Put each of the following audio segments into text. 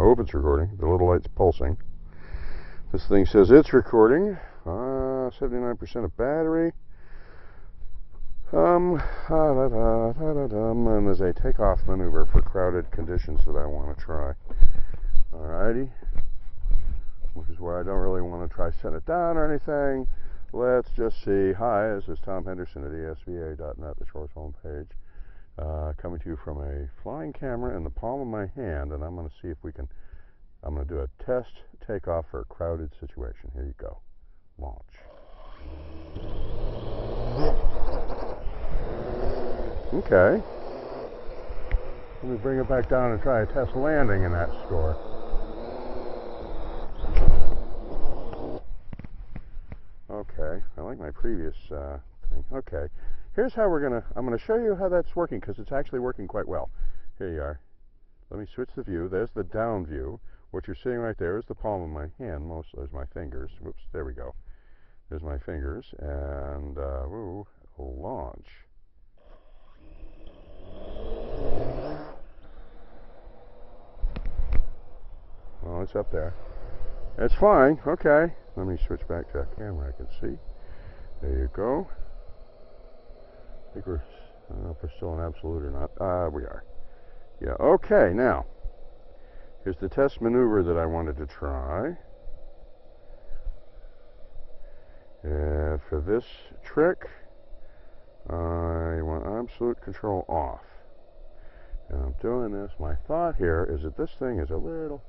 hope it's recording. The little light's pulsing. This thing says it's recording. 79% of battery. And there's a takeoff maneuver for crowded conditions that I want to try. Alrighty. Which is where I don't really want to try setting it down or anything. Let's just see. Hi, this is Tom Henderson at esva.net, the Shores homepage. Coming to you from a flying camera in the palm of my hand, and I'm going to see if we can, I'm going to do a test takeoff for a crowded situation. Here you go. Launch. Okay. Let me bring it back down and try a test landing in that score. Okay, I like my previous thing. Okay, here's how I'm gonna show you how that's working, because it's actually working quite well. Here you are. Let me switch the view. There's the down view. What you're seeing right there is the palm of my hand. There's my fingers. Whoops, there we go. There's my fingers, and launch. Well, it's up there. It's flying. Okay. Let me switch back to that camera. I can see. There you go. I think I don't know if we're still in absolute or not. We are. Yeah. Okay. Now, here's the test maneuver that I wanted to try. For this trick, I want absolute control off. And I'm doing this. My thought here is that this thing is a little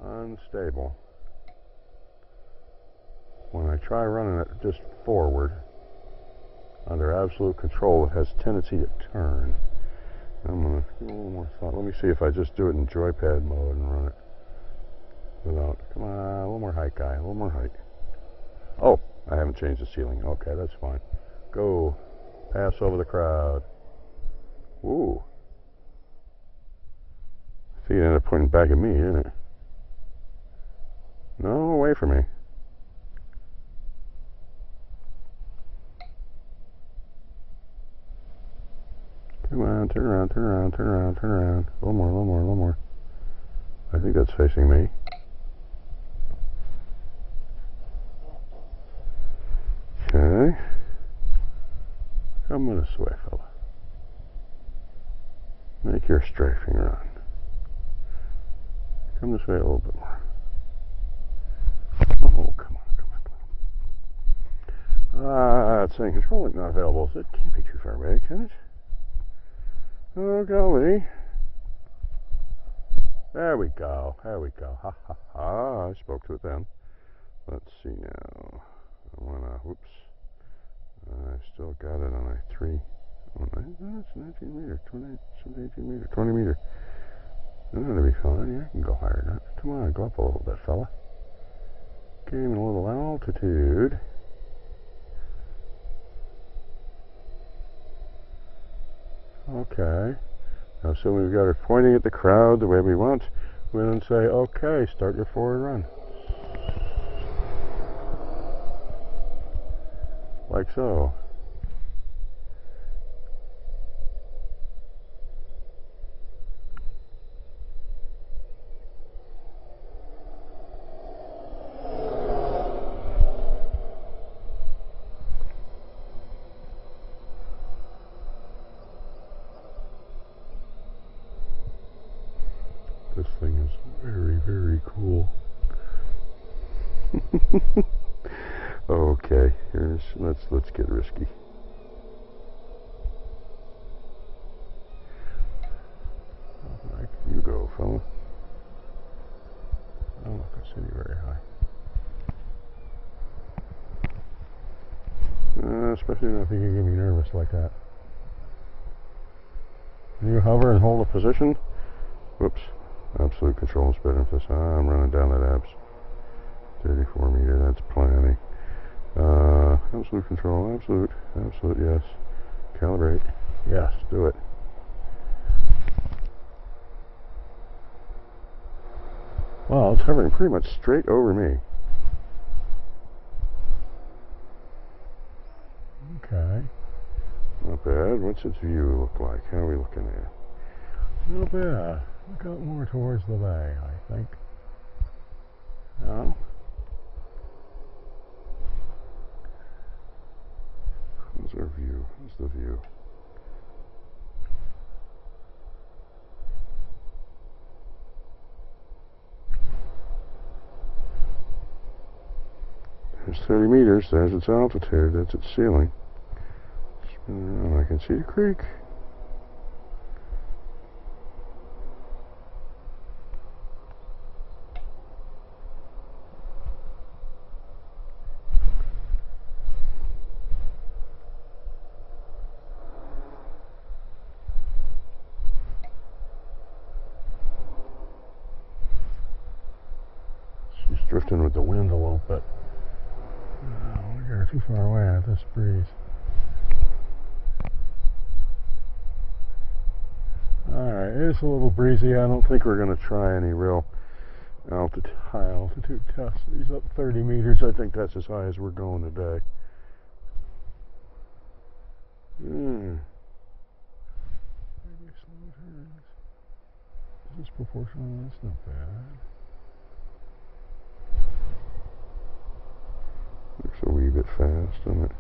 unstable. When I try running it just forward, under absolute control, it has a tendency to turn. I'm going to give a little more thought. Let me see if I just do it in joypad mode and run it without. Come on, a little more height, guy. A little more height. Oh, I haven't changed the ceiling. Okay, that's fine. Go. Pass over the crowd. Ooh. I think it ended up pointing back at me, didn't it? No, away from me. Come on, turn around, turn around, turn around, turn around. A little more, a little more, a little more. I think that's facing me. Okay. Come this way, fella. Make your strafing run. Come this way a little bit more. Oh, come on, come on, come on. It's saying control link not available, so it can't be too far away, can it? Oh, golly. There we go. There we go. Ha, ha, ha. I spoke to it then. Let's see now. I want to, whoops. I still got it on a 3. Oh, it's 19 meter, 20, 18 meter, 20 meter. That's going to be fine. Yeah, I can go higher than that. Come on, go up a little bit, fella. Gain a little altitude. Okay. Now, so we've got her pointing at the crowd the way we want. We then say, okay, start your forward run. Like so. This thing is very, very cool. Okay, let's get risky. You go, fella. I'm not gonna send you very high. Especially when I think you get me nervous like that. Can you hover and hold a position? Whoops. Absolute control and split emphasis. I'm running down that abs. 34 meter, that's plenty. Absolute control, absolute, yes. Calibrate, yes, do it. Well, it's hovering pretty much straight over me. Okay. Not bad. What's its view look like? How are we looking at it? Not bad. Look out more towards the bay, I think. No? How's our view? How's the view? There's 30 meters, there's its altitude, that's its ceiling. Spin around, I can see the creek. She's drifting with the wind a little bit. We got her too far away out of this breeze. Alright, it's a little breezy. I don't think we're going to try any real high altitude tests. He's up 30 meters. I think that's as high as we're going today. Maybe slow turns. Is this proportional? That's not bad. Looks a wee bit fast, doesn't it?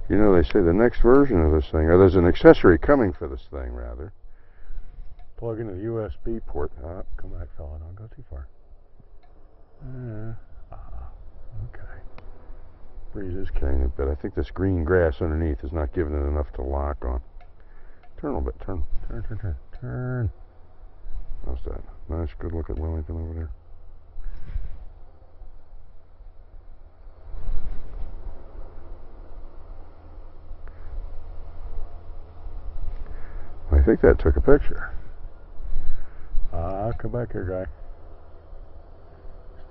You know, they say the next version of this thing, or there's an accessory coming for this thing, rather. Plug into the USB port. Come back, fella. Don't go too far. Okay. Breeze is carrying it, but I think this green grass underneath is not giving it enough to lock on. Turn a little bit. Turn. How's that? Nice, good look at Wellington over there. I think that took a picture. Come back here, guy.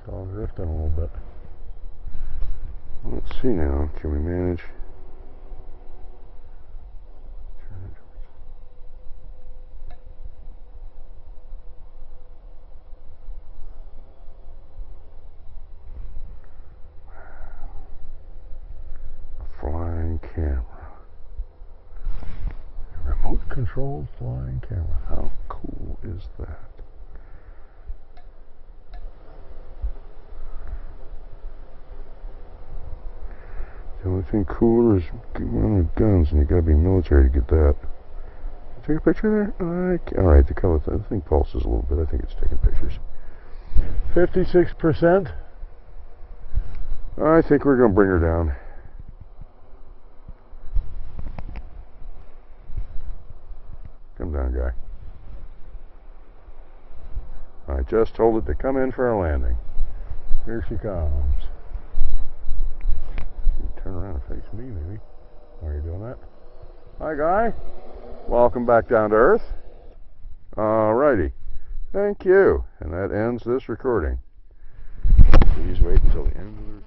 Still drifting a little bit. Let's see now. Can we manage? A flying camera. A remote controlled flying camera. How cool is that? The only thing cooler is one with guns, and you gotta be military to get that. Take a picture there? Alright, the color, the thing pulses a little bit. I think it's taking pictures. 56%. I think we're gonna bring her down. Come down, guy. I just told it to come in for our landing. Here she comes. Turn around and face me, maybe. Why are you doing that? Hi, guy. Welcome back down to Earth. Alrighty. Thank you. And that ends this recording. Please wait until the end of the